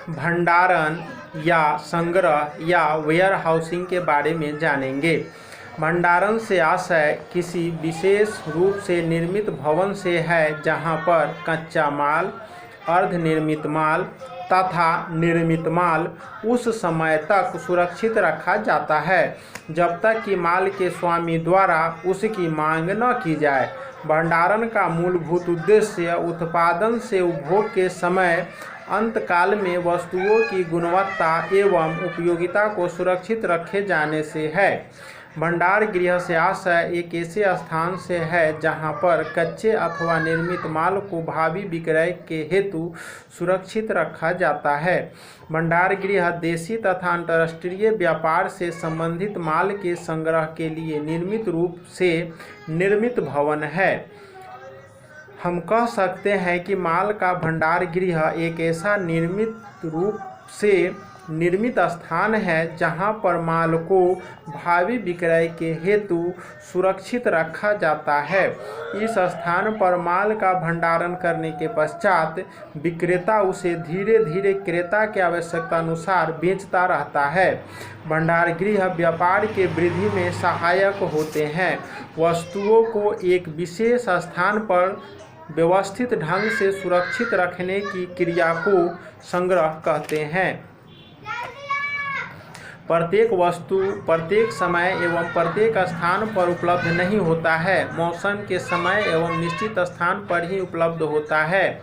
भंडारण या संग्रह या वेयर हाउसिंग के बारे में जानेंगे। भंडारण से आशय किसी विशेष रूप से निर्मित भवन से है जहां पर कच्चा माल, अर्धनिर्मित माल तथा निर्मित माल उस समय तक सुरक्षित रखा जाता है जब तक कि माल के स्वामी द्वारा उसकी मांग न की जाए। भंडारण का मूलभूत उद्देश्य उत्पादन से उपभोग के समय अंतकाल में वस्तुओं की गुणवत्ता एवं उपयोगिता को सुरक्षित रखे जाने से है। भंडार गृह से आशय एक ऐसे स्थान से है जहां पर कच्चे अथवा निर्मित माल को भावी विक्रय के हेतु सुरक्षित रखा जाता है। भंडार गृह देशी तथा अंतर्राष्ट्रीय व्यापार से संबंधित माल के संग्रह के लिए निर्मित रूप से निर्मित भवन है। हम कह सकते हैं कि माल का भंडार गृह एक ऐसा निर्मित रूप से निर्मित स्थान है जहां पर माल को भावी विक्रय के हेतु सुरक्षित रखा जाता है। इस स्थान पर माल का भंडारण करने के पश्चात विक्रेता उसे धीरे धीरे क्रेता की आवश्यकता अनुसार बेचता रहता है। भंडार गृह व्यापार के वृद्धि में सहायक होते हैं। वस्तुओं को एक विशेष स्थान पर व्यवस्थित ढंग से सुरक्षित रखने की क्रिया को संग्रह कहते हैं। प्रत्येक वस्तु प्रत्येक समय एवं प्रत्येक स्थान पर उपलब्ध नहीं होता है। मौसम के समय एवं निश्चित स्थान पर ही उपलब्ध होता है।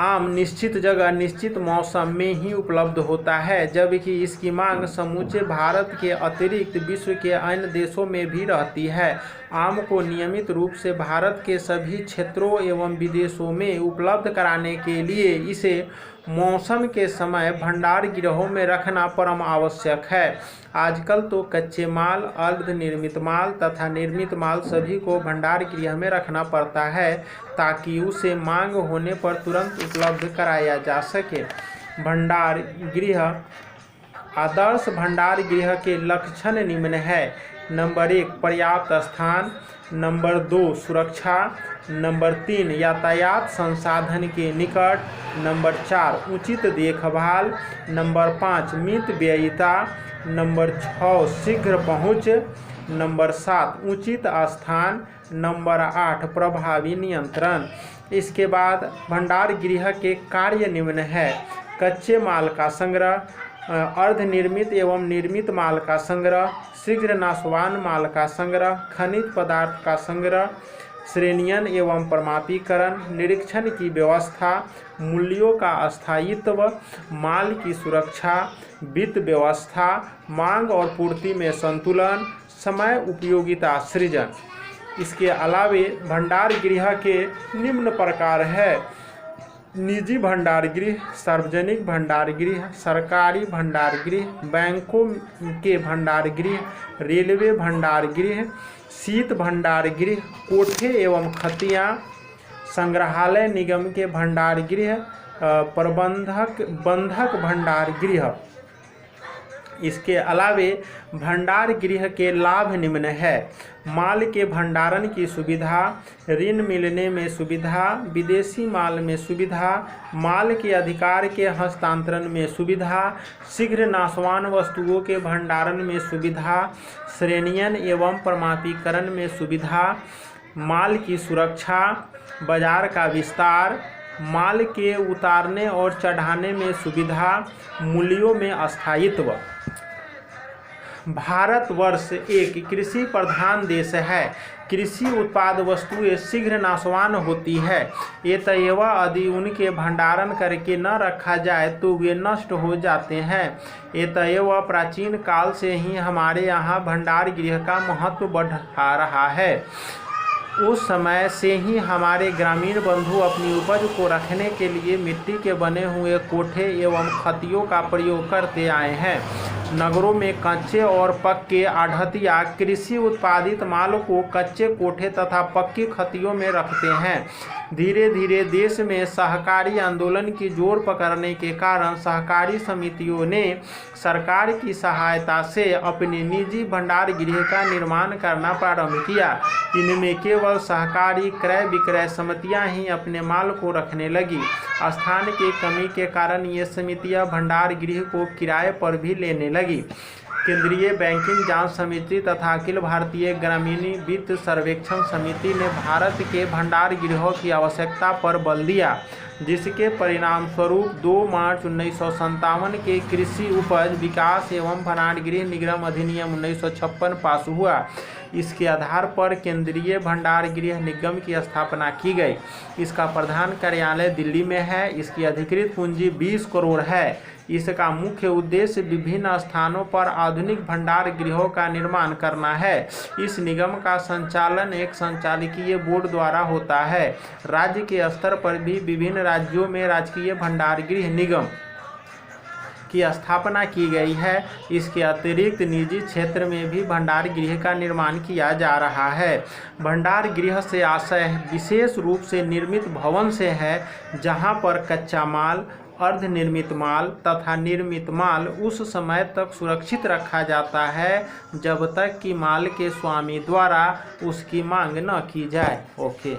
आम निश्चित जगह निश्चित मौसम में ही उपलब्ध होता है, जबकि इसकी मांग समूचे भारत के अतिरिक्त विश्व के अन्य देशों में भी रहती है। आम को नियमित रूप से भारत के सभी क्षेत्रों एवं विदेशों में उपलब्ध कराने के लिए इसे मौसम के समय भंडार गृहों में रखना परम आवश्यक है। आजकल तो कच्चे माल, अर्धनिर्मित माल तथा निर्मित माल सभी को भंडार गृह में रखना पड़ता है ताकि उसे मांग होने पर तुरंत उपलब्ध कराया जा सके। भंडार गृह आदर्श भंडार गृह के लक्षण निम्न है। नंबर 1 पर्याप्त स्थान, नंबर 2 सुरक्षा, नंबर 3 यातायात संसाधन के निकट, नंबर 4 उचित देखभाल, नंबर 5 मित व्ययिता, नंबर 6 शीघ्र पहुँच, नंबर 7 उचित स्थान, नंबर 8 प्रभावी नियंत्रण। इसके बाद भंडार गृह के कार्य निम्न है। कच्चे माल का संग्रह, अर्धनिर्मित एवं निर्मित माल का संग्रह, शीघ्र नाशवान माल का संग्रह, खनिज पदार्थ का संग्रह, श्रेणियन एवं प्रमापीकरण, निरीक्षण की व्यवस्था, मूल्यों का स्थायित्व, माल की सुरक्षा, वित्त व्यवस्था, मांग और पूर्ति में संतुलन, समय उपयोगिता सृजन। इसके अलावे भंडार गृह के निम्न प्रकार है: निजी भंडार गृह, सार्वजनिक भंडार गृह, सरकारी भंडार गृह, बैंकों के भंडार गृह, रेलवे भंडार गृह, शीत भंडार गृह, कोठे एवं खतियाँ, संग्रहालय निगम के भंडार गृह, बंधक भंडार गृह। इसके अलावे भंडार गृह के लाभ निम्न है: माल के भंडारण की सुविधा, ऋण मिलने में सुविधा, विदेशी माल में सुविधा, माल के अधिकार के हस्तांतरण में सुविधा, शीघ्र नाशवान वस्तुओं के भंडारण में सुविधा, श्रेणियन एवं प्रमापीकरण में सुविधा, माल की सुरक्षा, बाजार का विस्तार, माल के उतारने और चढ़ाने में सुविधा, मूल्यों में स्थायित्व। भारतवर्ष एक कृषि प्रधान देश है। कृषि उत्पाद वस्तुएं शीघ्र नाशवान होती है। अतएव यदि उनके भंडारण करके न रखा जाए तो वे नष्ट हो जाते हैं। अतएव प्राचीन काल से ही हमारे यहाँ भंडार गृह का महत्व बढ़ रहा है। उस समय से ही हमारे ग्रामीण बंधु अपनी उपज को रखने के लिए मिट्टी के बने हुए कोठे एवं खतियों का प्रयोग करते आए हैं। नगरों में कच्चे और पक्के आढ़तिया कृषि उत्पादित माल को कच्चे कोठे तथा पक्की खतियों में रखते हैं। धीरे धीरे देश में सहकारी आंदोलन की जोर पकड़ने के कारण सहकारी समितियों ने सरकार की सहायता से अपने निजी भंडार गृह का निर्माण करना प्रारंभ किया। इनमें केवल सहकारी क्रय विक्रय समितियां ही अपने माल को रखने लगी। स्थान की कमी के कारण ये समितियां भंडार गृह को किराए पर भी लेने लगी। केंद्रीय बैंकिंग जांच समिति तथा अखिल भारतीय ग्रामीण वित्त सर्वेक्षण समिति ने भारत के भंडार गृहों की आवश्यकता पर बल दिया, जिसके परिणाम स्वरूप 2 मार्च 1957 के कृषि उपज विकास एवं भंडार गृह निगम अधिनियम 1956 पास हुआ। इसके आधार पर केंद्रीय भंडार गृह निगम की स्थापना की गई। इसका प्रधान कार्यालय दिल्ली में है। इसकी अधिकृत पूंजी 20 करोड़ है। इसका मुख्य उद्देश्य विभिन्न स्थानों पर आधुनिक भंडार गृहों का निर्माण करना है। इस निगम का संचालन एक संचालकीय बोर्ड द्वारा होता है। राज्य के स्तर पर भी विभिन्न राज्यों में राजकीय भंडार गृह निगम की स्थापना की गई है। इसके अतिरिक्त निजी क्षेत्र में भी भंडार गृह का निर्माण किया जा रहा है। भंडार गृह से आशय विशेष रूप से निर्मित भवन से है, जहां पर कच्चा माल, अर्धनिर्मित माल तथा निर्मित माल उस समय तक सुरक्षित रखा जाता है जब तक कि माल के स्वामी द्वारा उसकी मांग न की जाए। ओके।